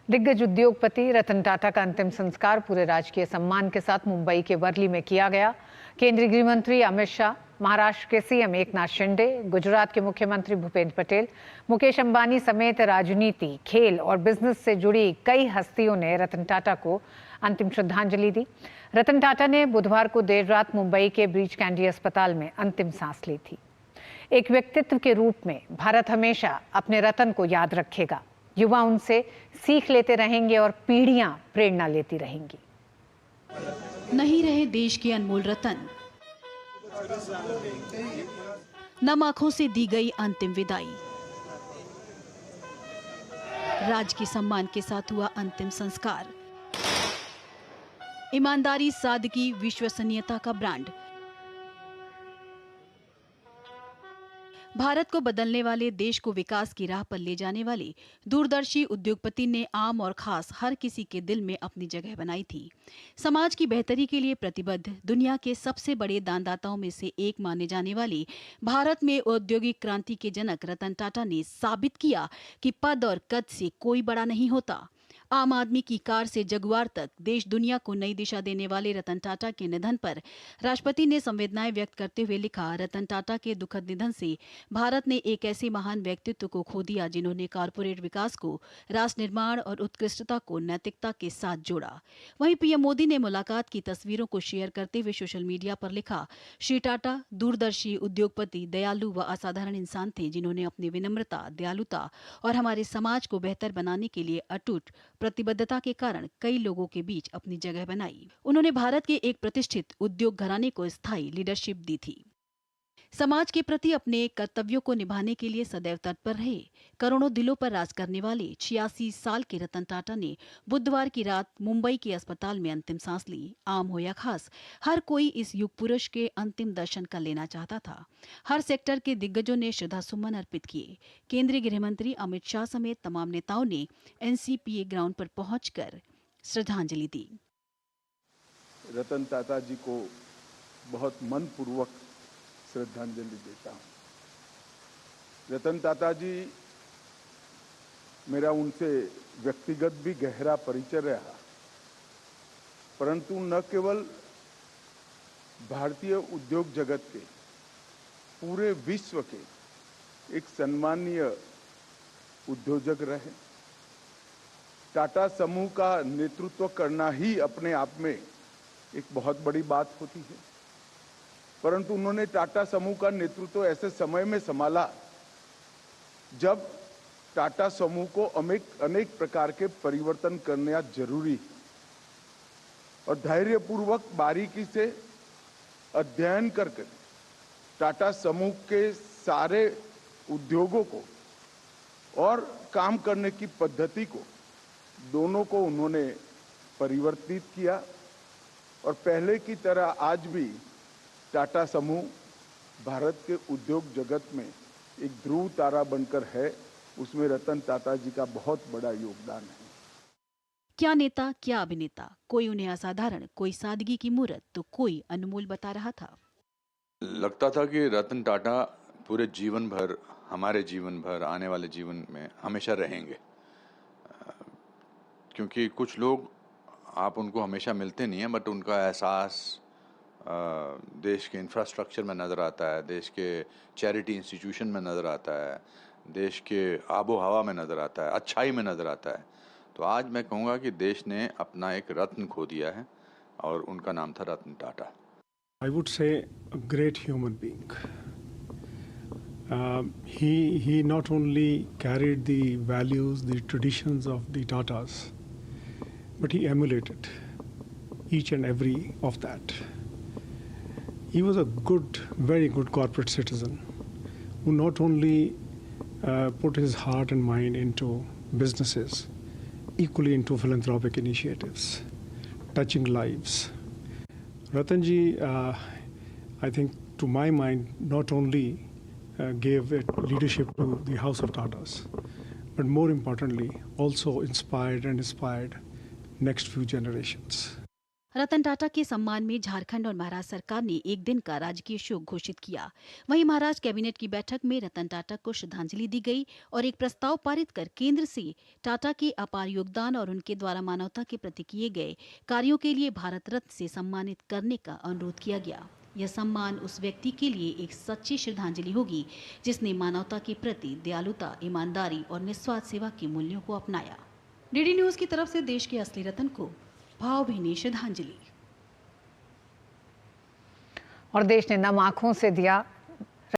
दिग्गज उद्योगपति रतन टाटा का अंतिम संस्कार पूरे राजकीय सम्मान के साथ मुंबई के वर्ली में किया गया। केंद्रीय गृह मंत्री अमित शाह, महाराष्ट्र के सीएम एकनाथ शिंदे, गुजरात के मुख्यमंत्री भूपेंद्र पटेल, मुकेश अंबानी समेत राजनीति, खेल और बिजनेस से जुड़ी कई हस्तियों ने रतन टाटा को अंतिम श्रद्धांजलि दी। रतन टाटा ने बुधवार को देर रात मुंबई के ब्रीच कैंडी अस्पताल में अंतिम सांस ली थी। एक व्यक्तित्व के रूप में भारत हमेशा अपने रतन को याद रखेगा। युवा उनसे सीख लेते रहेंगे और पीढ़ियां प्रेरणा लेती रहेंगी। नहीं रहे देश के अनमोल रतन, नम आंखों से दी गई अंतिम विदाई। राजकीय सम्मान के साथ हुआ अंतिम संस्कार। ईमानदारी, सादगी, विश्वसनीयता का ब्रांड। भारत को बदलने वाले, देश को विकास की राह पर ले जाने वाले दूरदर्शी उद्योगपति ने आम और खास हर किसी के दिल में अपनी जगह बनाई थी। समाज की बेहतरी के लिए प्रतिबद्ध, दुनिया के सबसे बड़े दानदाताओं में से एक माने जाने वाले भारत में औद्योगिक क्रांति के जनक रतन टाटा ने साबित किया कि पद और कद से कोई बड़ा नहीं होता। आम आदमी की कार से जगुआर तक देश दुनिया को नई दिशा देने वाले रतन टाटा के निधन पर राष्ट्रपति ने संवेदनाएं व्यक्त करते हुए लिखा, रतन टाटा के दुखद निधन से भारत ने एक ऐसे महान व्यक्तित्व को खो दिया जिन्होंने कॉर्पोरेट विकास को राष्ट्र निर्माण और उत्कृष्टता को नैतिकता के साथ जोड़ा। वहीं पीएम मोदी ने मुलाकात की तस्वीरों को शेयर करते हुए सोशल मीडिया पर लिखा, श्री टाटा दूरदर्शी, उद्योगपति, दयालु व असाधारण इंसान थे जिन्होंने अपनी विनम्रता, दयालुता और हमारे समाज को बेहतर बनाने के लिए अटूट प्रतिबद्धता के कारण कई लोगों के बीच अपनी जगह बनाई। उन्होंने भारत के एक प्रतिष्ठित उद्योग घराने को स्थायी लीडरशिप दी थी। समाज के प्रति अपने कर्तव्यों को निभाने के लिए सदैव तत्पर रहे। करोड़ों दिलों पर राज करने वाले 86 साल के रतन टाटा ने बुधवार की रात मुंबई के अस्पताल में अंतिम सांस ली। आम हो या खास, हर कोई इस युग पुरुष के अंतिम दर्शन का लेना चाहता था। हर सेक्टर के दिग्गजों ने श्रद्धासुमन अर्पित किए। केंद्रीय गृह मंत्री अमित शाह समेत तमाम नेताओं ने एनसीपीए ग्राउंड पर पहुंचकर श्रद्धांजलि दी। रतन टाटा जी को बहुत मनपूर्वक श्रद्धांजलि देता हूं। रतन टाटा जी, मेरा उनसे व्यक्तिगत भी गहरा परिचय रहा, परंतु न केवल भारतीय उद्योग जगत के, पूरे विश्व के एक सम्मानीय उद्योजक रहे। टाटा समूह का नेतृत्व करना ही अपने आप में एक बहुत बड़ी बात होती है, परंतु उन्होंने टाटा समूह का नेतृत्व ऐसे समय में संभाला जब टाटा समूह को अनेक प्रकार के परिवर्तन करना जरूरी है, और धैर्यपूर्वक बारीकी से अध्ययन करके टाटा समूह के सारे उद्योगों को और काम करने की पद्धति को, दोनों को उन्होंने परिवर्तित किया। और पहले की तरह आज भी टाटा समूह भारत के उद्योग जगत में एक ध्रुव तारा बनकर है। उसमें रतन टाटा जी का बहुत बड़ा योगदान है। क्या नेता, क्या अभिनेता, कोई उन्हें असाधारण, कोई सादगी की मूरत तो कोई अनमोल बता रहा था। लगता था कि रतन टाटा पूरे जीवन भर, हमारे जीवन भर, आने वाले जीवन में हमेशा रहेंगे, क्योंकि कुछ लोग आप उनको हमेशा मिलते नहीं हैं, बट उनका एहसास देश के इंफ्रास्ट्रक्चर में नज़र आता है, देश के चैरिटी इंस्टीट्यूशन में नज़र आता है, देश के आबो हवा में नज़र आता है, अच्छाई में नज़र आता है। तो आज मैं कहूँगा कि देश ने अपना एक रत्न खो दिया है और उनका नाम था Ratan Tata. I would say a great human being. He not only carried the values, the traditions of the Tatas, but he emulated each and every of that. He was a good, very good corporate citizen who not only put his heart and mind into businesses, equally into philanthropic initiatives, touching lives. Ratanji, I think to my mind, not only gave leadership to the House of Tatas, but more importantly, also inspired next few generations. Ratan Tata के सम्मान में झारखंड और महाराष्ट्र सरकार ने एक दिन का राजकीय शोक घोषित किया। वहीं महाराष्ट्र कैबिनेट की बैठक में रतन टाटा को श्रद्धांजलि दी गई और एक प्रस्ताव पारित कर केंद्र से टाटा के अपार योगदान और उनके द्वारा मानवता के प्रति किए गए कार्यों के लिए भारत रत्न से सम्मानित करने का अनुरोध किया गया। यह सम्मान उस व्यक्ति के लिए एक सच्ची श्रद्धांजलि होगी जिसने मानवता के प्रति दयालुता, ईमानदारी और निस्वार्थ सेवा के मूल्यों को अपनाया। डीडी न्यूज की तरफ से देश के असली रत्न को भावभीनी श्रद्धांजलि। और देश ने नम आंखों से दिया